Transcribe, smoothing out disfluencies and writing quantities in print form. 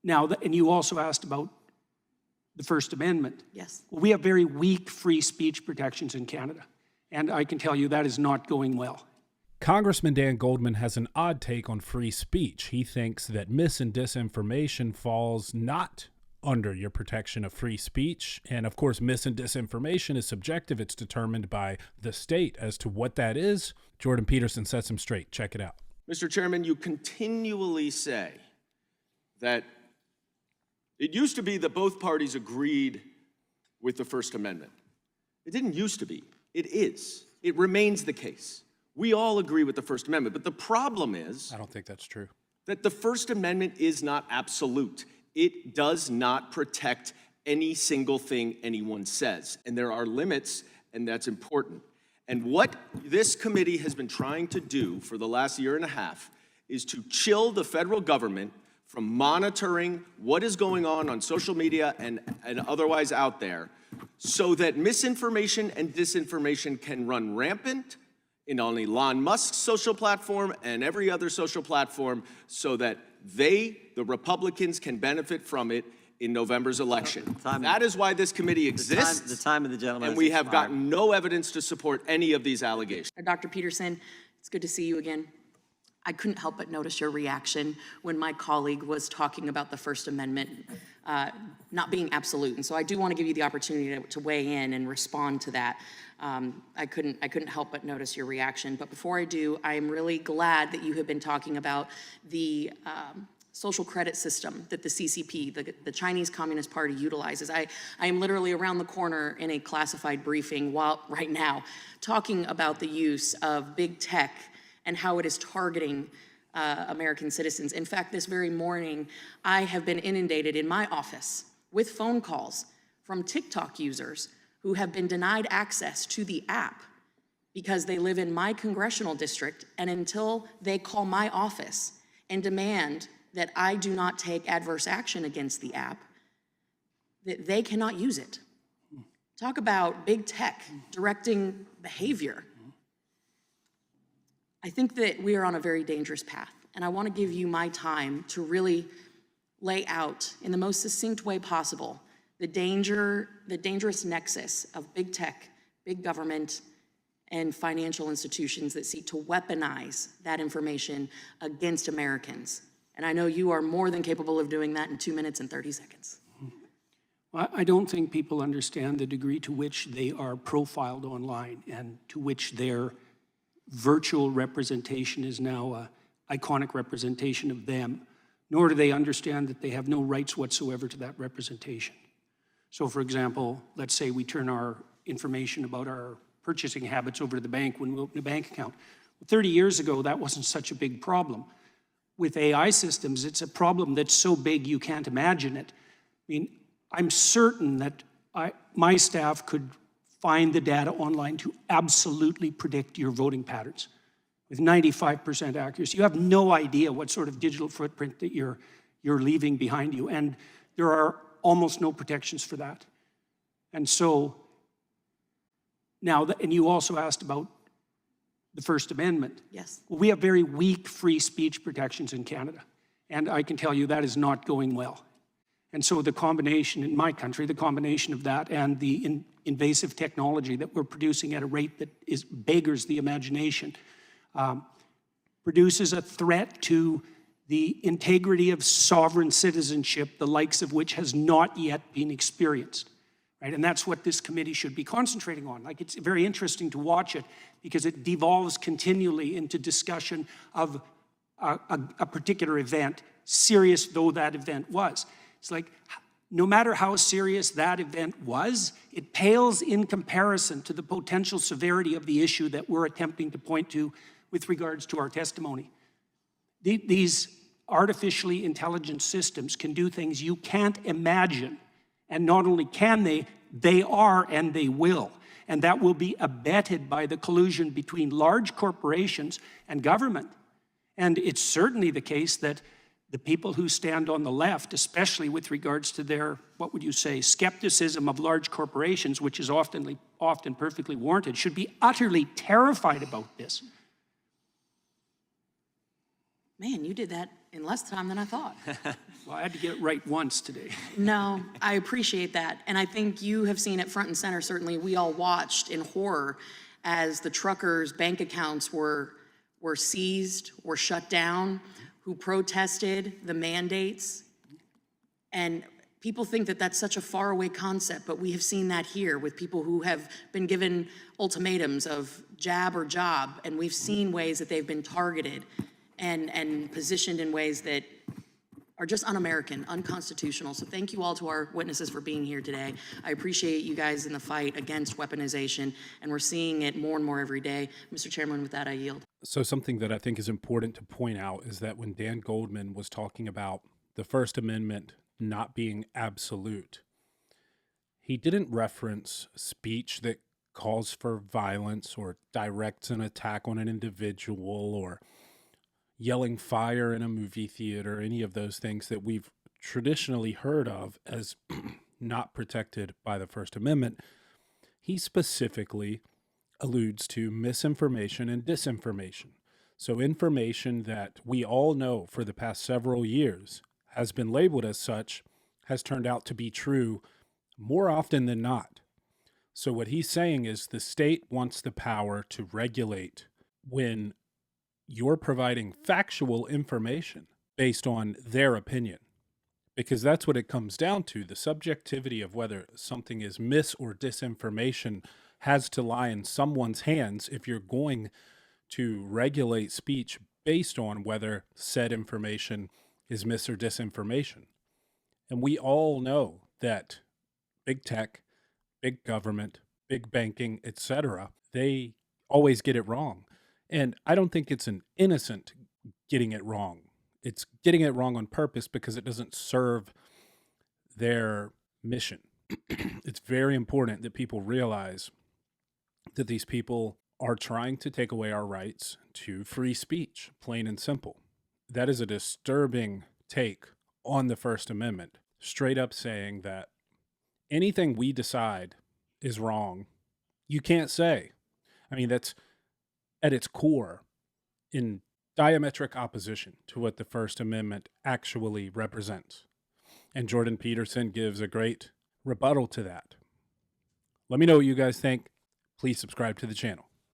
Now, and you also asked about the First Amendment. Yes. Well, we have very weak free speech protections in Canada, and I can tell you that is not going well. Congressman Dan Goldman has an odd take on free speech. He thinks that mis and disinformation falls not under your protection of free speech. And of course, mis and disinformation is subjective. It's determined by the state as to what that is. Jordan Peterson sets him straight. Check it out. Mr. Chairman, you continually say that it used to be that both parties agreed with the First Amendment. It didn't used to be. It is. It remains the case. We all agree with the First Amendment, but the problem is... I don't think that's true. ...that the First Amendment is not absolute. It does not protect any single thing anyone says, and there are limits, and that's important. And what this committee has been trying to do for the last year and a half is to chill the federal government from monitoring what is going on social media and otherwise out there, so that misinformation and disinformation can run rampant in on Elon Musk's social platform and every other social platform, so that the Republicans, can benefit from it in November's election. That is why this committee exists. The time of the gentleman and we have gotten no evidence to support any of these allegations. Dr. Peterson, it's good to see you again. I couldn't help but notice your reaction when my colleague was talking about the First Amendment not being absolute. And so I do want to give you the opportunity to weigh in and respond to that. I couldn't help but notice your reaction. But before I do, I am really glad that you have been talking about the social credit system that the CCP, the Chinese Communist Party, utilizes. I am literally around the corner in a classified briefing right now talking about the use of big tech and how it is targeting American citizens. In fact, this very morning, I have been inundated in my office with phone calls from TikTok users who have been denied access to the app because they live in my congressional district, and until they call my office and demand that I do not take adverse action against the app, that they cannot use it. Talk about big tech directing behavior. I think that we are on a very dangerous path, and I want to give you my time to really lay out in the most succinct way possible the dangerous nexus of big tech, big government, and financial institutions that seek to weaponize that information against Americans. And I know you are more than capable of doing that in 2 minutes and 30 seconds. I don't think people understand the degree to which they are profiled online and to which their virtual representation is now an iconic representation of them, nor do they understand that they have no rights whatsoever to that representation. So for example, let's say we turn our information about our purchasing habits over to the bank when we open a bank account. 30 years ago, that wasn't such a big problem. With AI systems, it's a problem that's so big you can't imagine it. I mean, I'm certain that my staff could find the data online to absolutely predict your voting patterns with 95% accuracy. You have no idea what sort of digital footprint that you're leaving behind you, and there are almost no protections for that. And so now, and you also asked about the First Amendment. Yes. Well, we have very weak free speech protections in Canada, and I can tell you that is not going well. And so the combination in my country, the combination of that and the invasive technology that we're producing at a rate that beggars the imagination, produces a threat to the integrity of sovereign citizenship, the likes of which has not yet been experienced. Right? And that's what this committee should be concentrating on. Like, it's very interesting to watch it because it devolves continually into discussion of a particular event, serious though that event was. It's like, no matter how serious that event was, it pales in comparison to the potential severity of the issue that we're attempting to point to with regards to our testimony. These artificially intelligent systems can do things you can't imagine. And not only can they are and they will. And that will be abetted by the collusion between large corporations and government. And it's certainly the case that the people who stand on the left, especially with regards to their, what would you say, skepticism of large corporations, which is often perfectly warranted, should be utterly terrified about this. Man, you did that in less time than I thought. Well, I had to get it right once today. No, I appreciate that. And I think you have seen it front and center. Certainly, we all watched in horror as the truckers' bank accounts were seized, were shut down, who protested the mandates. And people think that that's such a faraway concept, but we have seen that here with people who have been given ultimatums of jab or job, and we've seen ways that they've been targeted and positioned in ways that are just un-American, unconstitutional. So thank you all to our witnesses for being here today. I appreciate you guys in the fight against weaponization, and we're seeing it more and more every day. Mr. Chairman, with that, I yield. So something that I think is important to point out is that when Dan Goldman was talking about the First Amendment not being absolute, he didn't reference speech that calls for violence or directs an attack on an individual or yelling fire in a movie theater, any of those things that we've traditionally heard of as not protected by the First Amendment. He specifically alludes to misinformation and disinformation. So information that we all know for the past several years has been labeled as such has turned out to be true more often than not. So what he's saying is the state wants the power to regulate when you're providing factual information based on their opinion, because that's what it comes down to. The subjectivity of whether something is mis or disinformation has to lie in someone's hands if you're going to regulate speech based on whether said information is mis or disinformation. And we all know that big tech, big government, big banking, etc., they always get it wrong. And I don't think it's an innocent getting it wrong. It's getting it wrong on purpose because it doesn't serve their mission. It's very important that people realize that these people are trying to take away our rights to free speech, plain and simple. That is a disturbing take on the First Amendment, straight up saying that anything we decide is wrong. You can't say. I mean, that's at its core in diametric opposition to what the First Amendment actually represents. And Jordan Peterson gives a great rebuttal to that. Let me know what you guys think. Please subscribe to the channel.